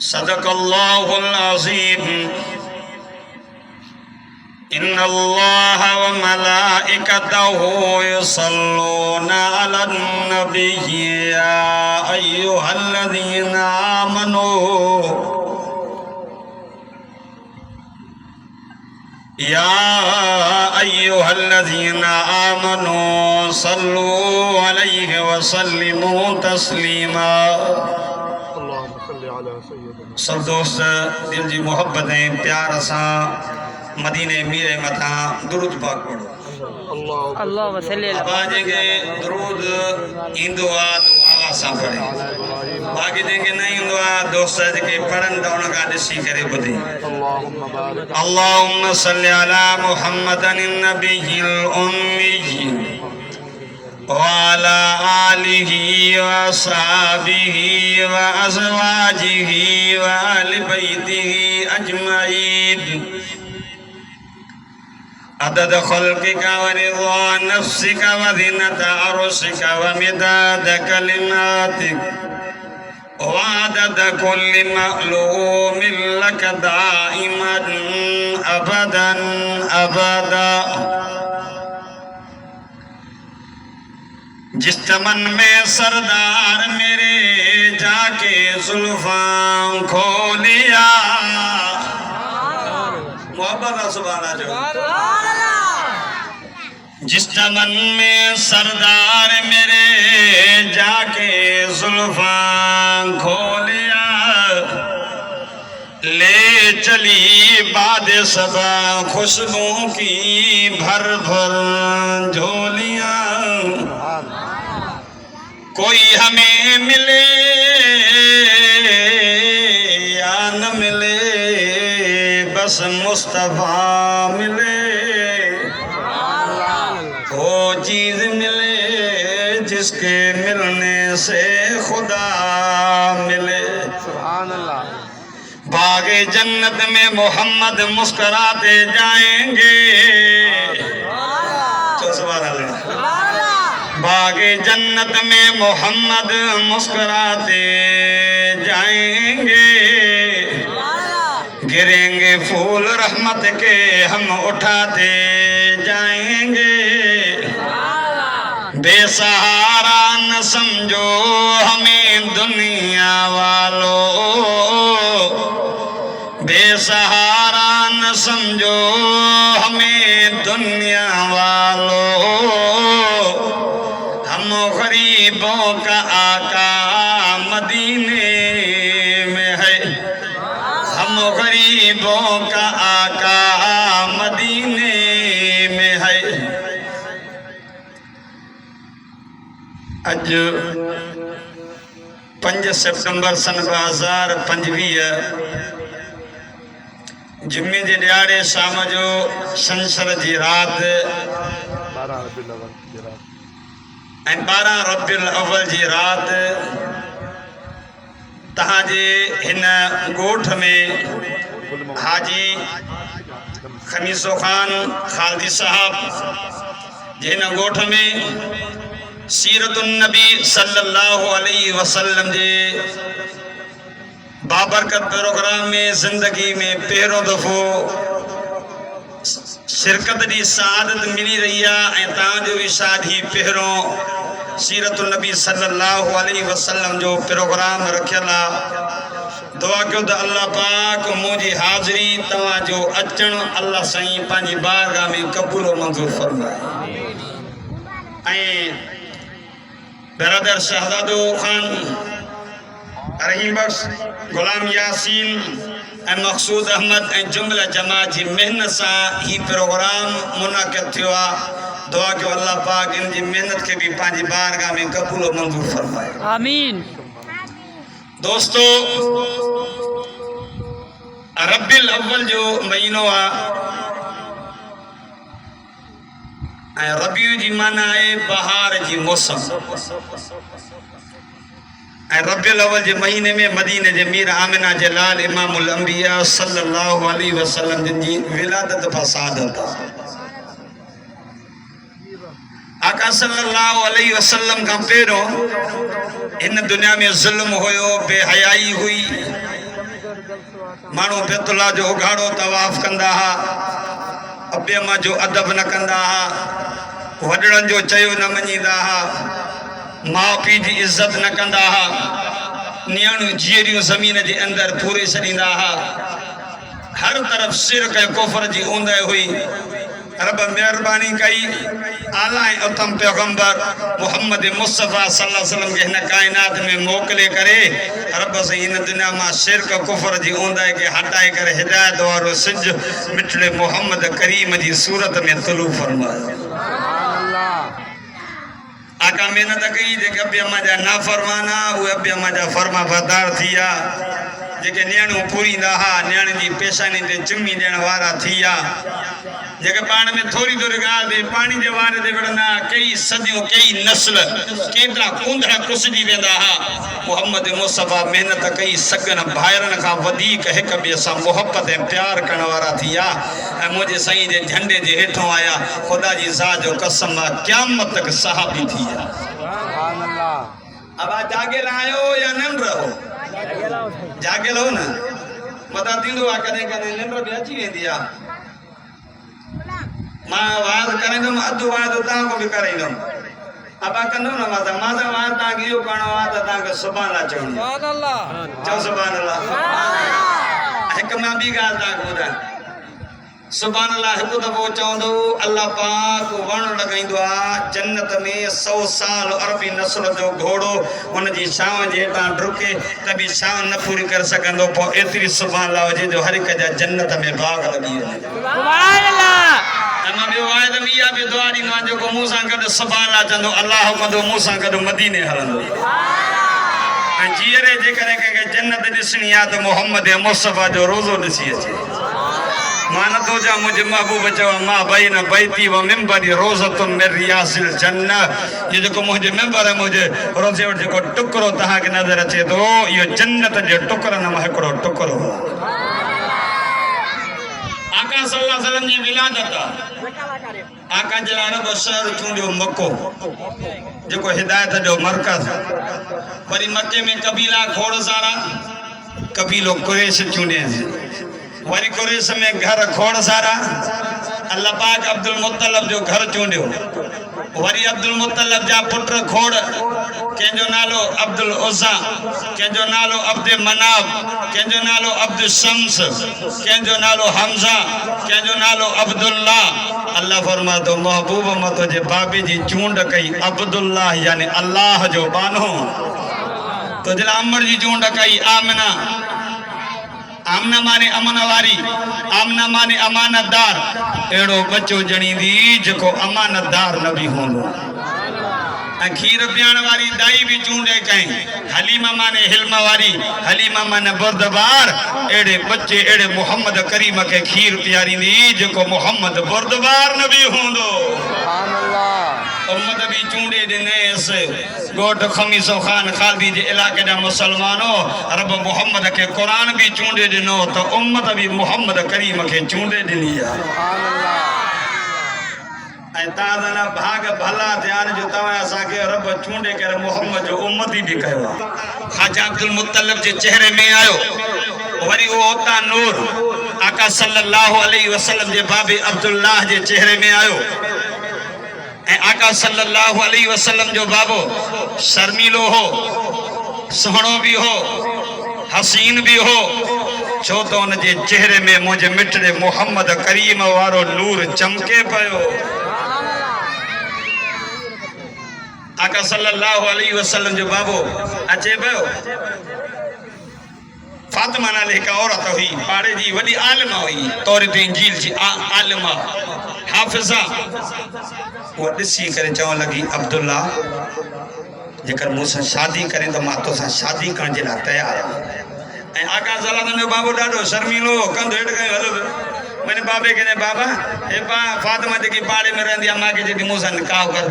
सदक़ल्लाहुल अज़ीम। इन्नल्लाह व मलाइकतहु युसल्लूना अलन नबी या अय्युहल्लज़ीना आमनू या अय्युहल्लज़ीना आमनू सल्लू अलैहि व सल्लिमू तस्लीमा। सब दोस्त दिल जी मोहब्बतें प्यार सां मदीने मीरे मथा दुरूद पाक पढ़ो। अल्लाह जेके दुरूद ईंदो आहे तो आवाज़ सां पढ़े, बाक़ी जेके न ईंदो आहे दोस्त जेके पढ़नि था उन खां ॾिसी करे ॿुधे। अल्लाहुम्मा सल्लि अला मुहम्मदिन नबिय्यिल उम्मी व अला आलिहि व असहाबिहि व अज़वाजिहि व अहलि बैतिहि अजमईन अदद खल्क़िका व रिज़ा नफ्सिका व ज़ीनत अर्शिका व मिदाद कलिमातिक व अदद कुल्लि मअलूमिन लक दाइमन अबदन अबदा। जिस चमन में सरदार मेरे जाके जुल्फां खोलिया, मोहब्बत सुभान जो। जिस चमन में सरदार मेरे जाके जुल्फां खोलिया, ले चली बाद सबा खुशबू की भर भर झोलियां। कोई हमें मिले या न मिले, बस मुस्तफा मिले, वो चीज मिले जिसके मिलने से खुदा मिले। बागे जन्नत में मोहम्मद मुस्कुराते जाएंगे, तो सुभान अल्लाह। बागे जन्नत में मोहम्मद मुस्कुराते जाएंगे, गिरेंगे फूल रहमत के हम उठाते जाएंगे। बेसहारा न समझो हमें दुनिया वालों, बेसहारा न समझो हमें दुनिया वालों, हम गरीबों का आका मदीने में है, हम गरीबों का आका मदीने में है। अज 5 सितंबर सन 2025 जुमे जे ॾियारे शाम जो संसर जी राति ऐं 12 रबियुल अव्वल जी राति तव्हांजे हिन ॻोठ में हाजी खमीसो खान खालदी साहब जे हिन ॻोठ में सीरतुन नबी सल्लल्लाहु अलैहि वसल्लम जे बाबरकत प्रोग्राम में ज़िंदगी में पहिरों दफ़ो शिरकत जी सआदत मिली रही आहे ऐं तव्हांजो बि शादी पहिरों सीरतुन नबी सल्लल्लाहु अलैहि वसल्लम जो प्रोग्राम रखियल आहे। दुआ कयो त अल्लाह पाक मुंहिंजी हाज़िरी तव्हांजो अचणु अल्लाह साईं पंहिंजी बारगाह में क़बूल मंज़ूर फरमाए। ऐं बिरादर शहजादो खान, रहीम बख्श, गुलाम यासीन ऐं मक़सूद अहमद ऐं जुमला जमात जी मेहनत सां ही प्रोग्राम मुनक़िद थियो आहे। दुआ कयो अल्लाह पाक इन जी मेहनत के भी पंहिंजी बारगाह में क़बूल मंज़ूर फरमाए। आमीन। दोस्तों, रबियुल अव्वल जो महीनो आहे ऐं रबियु जी माना आहे बहार जी मौसम। ऐं रबियुल अव्वल जे महीने में मदीने जे मीर आमिना जे लाल इमामुल अंबिया सल्लल्लाहु अलैहि वसल्लम जिन जी विलादत फसादत आहे। आका सल्लल्लाहु अलैहि वसल्लम का पहिरों इन दुनिया में जुल्म होयो, बेहयाई हुई, मानू बैतुल्ला जो उघाड़ो तवाफ कंदा हा, अबे मां जो अदब न कंदा हा, वडड़न जो चयो न मञीदा हा, माउ पीउ जी इज्जत न कंदा हा, नियाणियूं जीअरियूं ज़मीन जे अंदर पूरे छॾींदा हा, हर तरफ शिरक ऐं कुफ्र जी ऊंदहि हुई। रब मेहरबानी कई आला ऐं उतम पैगंबर मोहम्मद मुस्तफ़ा सल्लल्लाहु अलैहि वसल्लम के हिन कायनात में मोकिले करे रब से इन दुनिया में शिरक कुफ्र जी ऊंदहि के हटाए करे हिदायत वारो सिज मिठड़े मोहम्मद करीम जी सूरत में तुलू फरमायो। आका मेहनत कई जेके अबे अम्मा जा नाफरमाना उहे अबे अम्मा जा फर्मा बरदार थिया, जेके नियाणियूं पूरींदा हा, नियाणी जी पेशानी ते चुमी ॾियण वारा थिया, जेके पाण में थोरी थोरी ॻाल्हि ते पाणी जे वार ते विढ़ंदा, कई सदियूं कई नस्ल केतिरा कूंदड़ कुसिजी वेंदा हा। मोहम्मद मुस्तफ़ा महिनत कई सगन भाइरनि खां वधीक हिक ॿिए सां मोहब्बत ऐं प्यार करण वारा थिया ऐं मुंहिंजे साईं जे झंडे जे हेठों आया। ख़ुदा जी ज़ात जो कसम आहे क़यामत तक सहाबी थिया। अब आज जागेल आयो या निंड रहो? जागेल हो न, मता थींदो आहे कॾहिं कॾहिं निंड बि अची वेंदी आहे। मां वाद कराईंदुमि, अधु वाद तव्हां बि कराईंदुमि, अबा कंदो न माता माता वाद तव्हांखे इहो करिणो आहे त तव्हांखे सुभाणे लाइ चवणी आहे। चओ सुभाणे अल्लाह। हिकु मां ॿी ॻाल्हि तव्हांखे ॿुधायां, सुभाणे अल्लाह हिकु दफ़ो चवंदो अल्लाह पाक वण लॻाईंदो आहे जन्नत में 100 साल अरबी नस्ल जो घोड़ो हुनजी छांव जे हेठां डुके त बि छांव न पूरी करे सघंदो, पोइ एतिरी सुभाणे अल्लाह हुजे जो हर हिक जा जन्नत में बाग लॻी वञे। मां ॿियो वाइदो इहा बि दुआ ॾींदो आहियां जेको मूं सां गॾु सुभाणे अल्लाह चवंदो अल्लाह कंदो मूं सां गॾु मदीने हलंदो। ऐं जीअरे जेकॾहिं कंहिंखे जन्नत ॾिसणी आहे त मोहम्मद मुस्तफ़ा जो रोज़ो ॾिसी अचे। मां नथो चवां मुंहिंजे महबूब चवां मां भई न बैती व मिंबरी रोज़तुन मिन रियासिल जन्नह, इहो जेको मुंहिंजे मिंबर ऐं मुंहिंजे रोज़े वटि जेको टुकड़ो तव्हांखे नज़र अचे थो इहो जन्नत जे टुकड़नि मां हिकिड़ो टुकड़ो। आका सल्लल्लाहु अलैहि वसल्लम जी विलादत आका जे लाइ रब शहर चूंडियो मको जेको हिदायत जो मरकज़। वरी मके में कबीला खोड़सारा कबीलो कुरैश चूंडियसि, वरी कुरैश में घर खोड़सारा अल्लाह पाक अब्दुल मुत्तलिब जो घर चूंडियो। वरी अब्दुल मुत्तलिब जा पुट खोड़, कंहिंजो नालो अब्दुल उज़्ज़ा, कंहिंजो नालो अब्दे मनाब, कंहिंजो नालो अब्दुल शम्स, कंहिंजो नालो हमज़ा, कंहिंजो नालो अब्दुल्ला। अल्लाह फरमातो महबूब मां तुंहिंजे बाबे जी चूंड कई अब्दुल्लाह यानी अल्लाह जो बानो, तुंहिंजे लाइ अमर जी चूंड कई आमिना। आमना माने अमन वारी, आमना माने अमानतदार। अहिड़ो बच्चो ॼणींदी जेको अमानतदार न बि हूंदो। ऐं खीर पीअण वारी दाई बि चूंडे कई हलीमा माने हिल्म वारी, हलीमा माने बुर्दबार। अहिड़े बच्चे अहिड़े मोहम्मद करीम खे खीर पीआरींदी जेको मोहम्मद बुर्दबार न बि हूंदो। उम्मत भी चूंडे ॾिनेसि ॻोठ खमीसो ख़ान खालदी जे इलाइक़े जा मुसलमानो रब मोहम्मद के कुरान भी चूंडे ॾिनो त उम्मत भी मोहम्मद करीम के चूंडे ॾिनी आहे। ऐं तव्हां ना भाग भला ध्यान जो तव्हां असांखे रब चूंडे करे मोहम्मद जो उम्मती भी कयो आहे। ख़ाजा अब्दुल मुत्तलिब जे चेहरे में आयो, वरी वो उतां नूर आका सल्लल्लाहु अलैहि वसल्लम जे बाबे अब्दुल्लाह जे चेहरे में आयो। आका सल्लल्लाहु अलैहि वसल्लम जो बाबो शर्मीलो हो, सुहणो भी हो, हसीन भी हो, छो तो उन जे चेहरे में मुझे मिठड़े मोहम्मद करीम वारो नूर चमके पयो। आका सल्लल्लाहु अलैहि वसल्लम जो बाबो अचे पयो। फातिमा नाले हिकु औरत हुई, पाड़े जी वॾी आलिमा हुई, तौरात इंजील जी आलिमा हाफ़िज़ा। वो ॾिसी करे चवण लगी अब्दुल्ला जेकर मूंसां शादी करे तो मां तोसां शादी करण जे लाइ तयार आहियां। ऐं आका सल्लल्लाहु जो बाबो ॾाढो शर्मीलो कंधु हेठि कयो हलो मैंने बाबे के बाबा हे पा फातिमा जेकी पाड़े में रहंदी आहे मांखे जेकी मूंसां निकाह कर।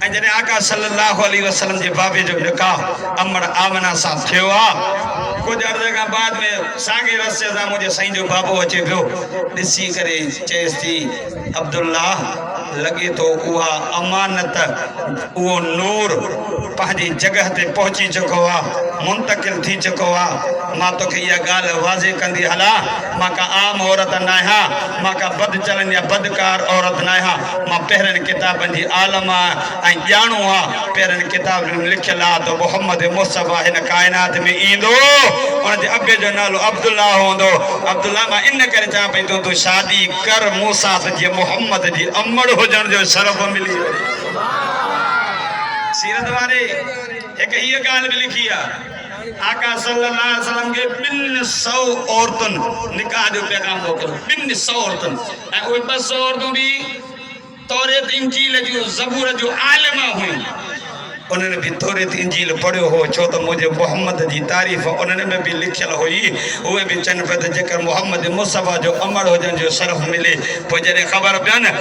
ऐं जॾहिं आका सल्लल्लाहु अलैहि वसल्लम जे बाबे जो निकाह अमर आमना सां थियो आहे कुछ अर्ज़ खां बाद में साॻे रस्ते सां मुंहिंजे साईं जो बाबो अचे पियो ॾिसी करे चएसि थी अब्दुल्ला लॻे थो उहा अमानत उहो नूर पंहिंजी जॻह ते पहुची चुको आहे मुंतकिल थी चुको आहे मां तोखे इहा ॻाल्हि वाज़े कंदी हला मां का आम औरत न आहियां मां का बद चलन या बदकार औरत न आहियां मां पहिरियनि किताबनि जी आलम आहियां ऐं ॼाणू आहे पहिरियनि किताबनि में लिखियलु आहे त मोहम्मद मुस्तफ़ा हिन काइनात में ईंदो उनजे अबे जो नालो अब्दुल्ला हूंदो अब्दुल्ला मां इन करे चवां पई तूं शादी कर मूंसां त जीअं मोहम्मद जी अमड़ हुजण जो शरफ़ मिली वञे सीरत वारे हिकु हीअ ॻाल्हि बि लिखी आहे आका सल्लल्लाहु अलैहि वसल्लम के 200 औरतुनि निकाह जो पैगाम मोकिलियो 200 औरतुनि ऐं उहे 200 औरतूं बि तौरेत इंजील जूं ज़बूर जूं आलिमा हुयूं उन्हनि बि तौरेत इंजील पढ़ियो हो छो त मुंहिंजे मोहम्मद जी तारीफ़ उन्हनि में बि लिखियलु हुई उहे बि चवनि पिया त जेकर मोहम्मद मुस्तफ़ा जो अमड़ हुजण जो शरफ़ मिले पोइ जॾहिं ख़बर पियनि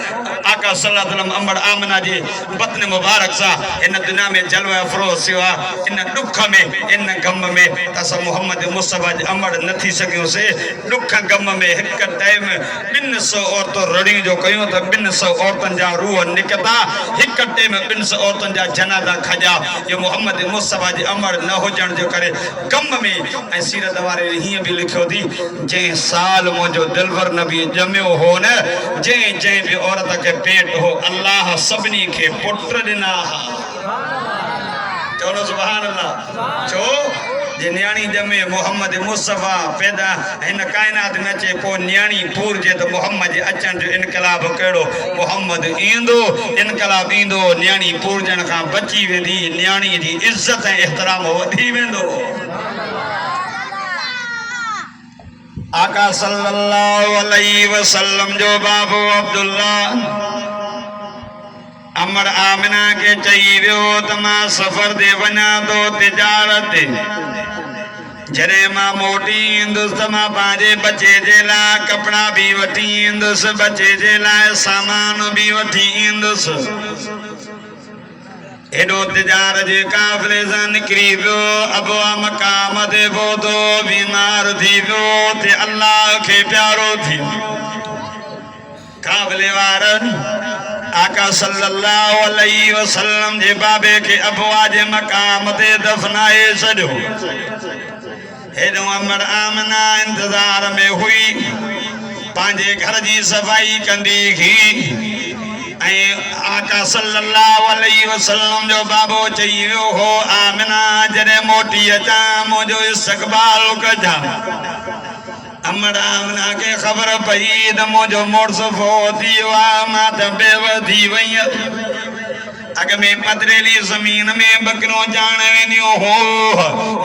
आका सल्लल्लाहु अलैहि वसल्लम अमड़ आमना जी बतन मुबारक सां इन दुनिया में जलवा अफ़रोज़ थियो आहे इन ॾुख में इन गम में त असां मोहम्मद मुस्तफ़ा जे अमड़ न थी सघियोसीं ॾुख गम में हिकु टाइम 200 औरतूं रड़ियूं जो कयूं त 200 औरतुनि जा रूह निकिता हिकु टाइम 200 औरतुनि जा जनाज़ा खॼा ये मोहम्मद मुस्तफ़ा जे अमड़ न हुजण जो करे गम में ऐं सीरत वारे हीअं बि लिखियो थी जंहिं साल मुंहिंजो दिलवर नबी ॼमियो हो न जंहिं बि औरत खे पेट हो अल्लाह सभिनी खे पुट ॾिना चवो सुभान अल्लाह छो जे न्याणी ॼमे मोहम्मद मुस्तफ़ा पैदा हिन काइनात में अचे पोइ न्याणी पूरजे त मोहम्मद जे अचण जो इनकलाब कहिड़ो मोहम्मद ईंदो इनकलाब ईंदो न्याणी पूरजण खां बची वेंदी न्याणी जी इज़त ऐं एहतराम वधी वेंदो आका सल्लल्लाहु अलैहि वसल्लम जो बाबो अब्दुल्ला अमर आमिना के चई वियो त मां सफ़र ते वञा थो तिजारत जॾहिं मां मोटी ईंदुसि त मां पंहिंजे बचे जे लाइ कपिड़ा बि वठी ईंदुसि बचे जे लाइ सामान बि वठी ईंदुसि हेॾो तिजार जे काफ़िले सां निकिरी वियो अबवा मक़ाम ते पहुतो बीमार थी वियो ते अल्लाह खे प्यारो थी काफ़िले वारनि आका सल्लल्लाहु अलैहि वसल्लम जे बाबे के अबवा जे मक़ाम ते दफनाए छॾियो हेॾो अमर आमना इंतज़ार में हुई पंहिंजे घर जी सफ़ाई कंदी हुई ऐं आका सल्लल्लाहु अलैहि वसल्लम जो बाबो चई वियो हो आमिना जॾहिं मोटी अचां मुंहिंजो इस्तक़बाल कजां अमर आमना के ख़बर पई त मुंहिंजो मुड़ुसु फ़ौत थी वियो आहे मां त बेवधी वई अग में पथरीली ज़मीन में बकरियों जान वेंदियूं हो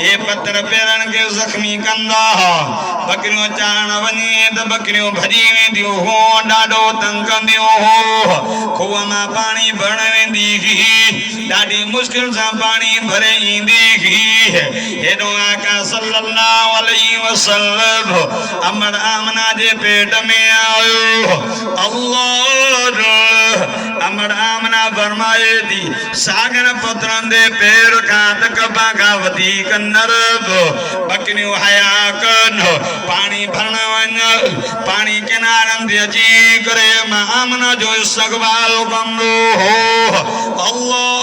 ये पत्थर पेरनि खे ज़ख़्मी कंदा बकरियों जान वञे त बकरियों भॼी वेंदियूं हो ॾाढो तंग कंदियूं हो खूह मां पाणी भरण वेंदी हुई ॾाढी मुश्किल सां पाणी भरे ईंदी हुई हेॾो आका सल्लल्लाहु अलैहि वसल्लम अमर आमना जे पेट में आयो अल्लाह अमर आमना फरमाए थी सागर पुत्रनि दे पैर खां त कबा खां वधीक नरम बकरियूं हया कनि पाणी भरण वञ पाणी किनारनि ते अची करे मां आमना जो इस्तक़बाल कंदो हो अल्लाह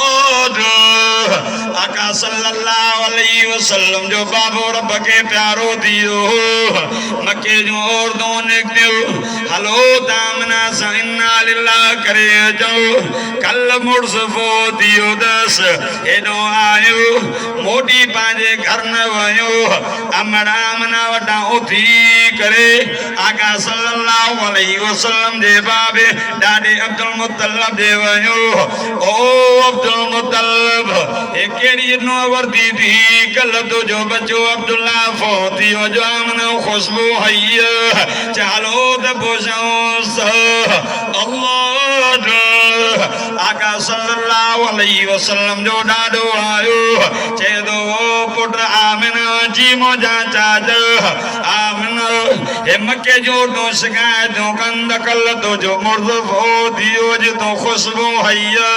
आका सल्लल्लाहु अलैहि वसल्लम जो बाबो रब खे प्यारो थी वियो मके जूं औरतूं निकितियूं हलो दामना सां इन्ना लिल्लाह करे अचो कल मुड़ुसु फ़ौत थी वियो अथसि हेॾो आयो मोटी पंहिंजे घर न वियो अमर आमना वटां उथी करे आका सल्लल्लाहु अलैहि वसल्लम जे बाबे ॾाढे अब्दुल मुतल्लब जे वियो ओ अब्दुल मुतल्लब हे कहिड़ी नौवरती थी कल तुंहिंजो बचो अब्दुल्ला फ़ौत थी वियो जो आमना ख़ुशबू हई चालो त पुछऊंसि अल्लाह आका सल्लल्लाहु अलैहि वसल्लम जो ॾाढो आयो चए थो पुट आमिना जी मोजा चाज आमिना हे मके जो तो शिकायत जो कंद कल तो जो मुर्द हो दियो जो तो खुशबू हैया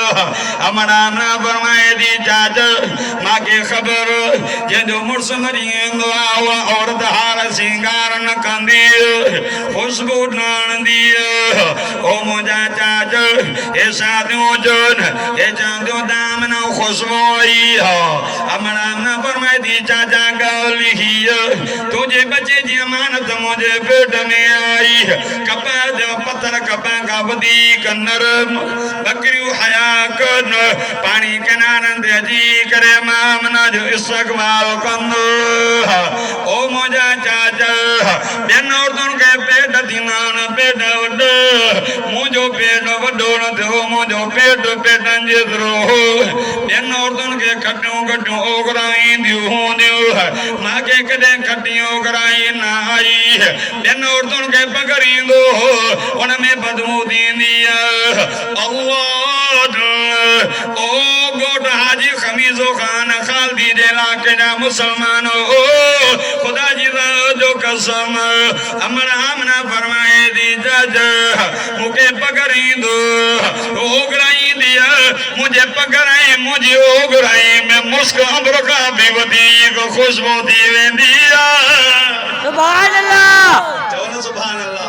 अमना ना फरमाए दी चाच मां के खबर जे जो मुर्स मरी वेंदो आहे उहा औरत हार सिंगार न कंदी खुशबू ठाणंदी ओ मुंहिंजा चाच हे शादियूं जन हे चवंदियूं दाम न खुशबू आई अमना ना फरमाए दी चाचा ॻाल्हि हीअ तुंहिंजे बचे जी अमानत मुंहिंजे पेट में आई कपा जा पत्थर कपा खां वधीक नरम बकरियूं हया कन पाणी किनारनि ते अची करे मामना जो इस्तक़बाल कंदो ओ मुंहिंजा चाचा ॿियनि औरतुनि खे पेट थींदा आहिनि पेट वॾो मुंहिंजो पेट वॾो न थियो मुंहिंजो पेट पेटनि जेतिरो हो ॿियनि औरतुनि खे खटियूं खटियूं ओघरा ईंदियूं हूंदियूं मूंखे कॾहिं खटी ओघराई न आई ॿियनि औरतुनि खे पघर ईंदो हो उन में बदबू थींदी ओ गोट हाजी खमीज़ो खान खालदी जे इलाके जा मुसलमान ओ खुदा जी जो कसम अमर आमना फरमाए दी जज मूंखे पघर ईंदो ओघराई दिया मुझे पघराई मुझे ओघराई में मुस्क अम्बर खां बि वधीक खुशबू थी वेंदी सुभान अल्लाह चओ न सुभान अल्लाह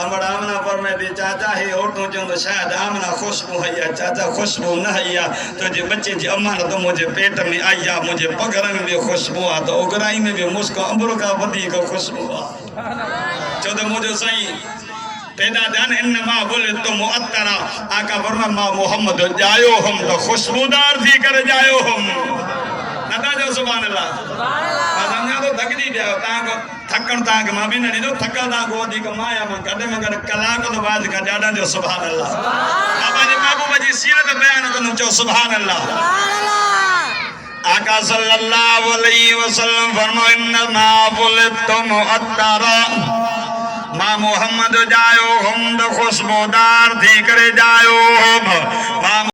अमर आमना फरमाए दी चाचा हे औरतूं चवंदो शायदि आमना खुशबू है या चाचा खुशबू न है या तुझे बच्चे जी अमानत मुझे पेट में आई या मुझे पघर में भी खुशबू आ तो ओघराई में भी मुस्क अम्बर खां वधीक खुशबू आ चो तो मुझे सही पैदा जान इन मां बोले तो मुअत्तरा आका फरमा मां मोहम्मद जायो हम तो खुशबूदार थी कर जायो हम नता जो सुभान अल्लाह समझा तो थकजी जाओ ताको थकण ताके मां भी न ॾिनो थकल ताको वधीक माया में गॾ कलाक तो बाद का ॾाढा जो सुभान अल्लाह बाबा जी महबूब जी सीरत बयान कंदुमि चओ सुभान अल्लाह आका सल्लल्लाहु अलैहि वसल्लम फरमायो इन्नमा बुलितु मुअत्तरा मां मोहम्मद जायो हम तो खुशबूदार थी करे जायो हम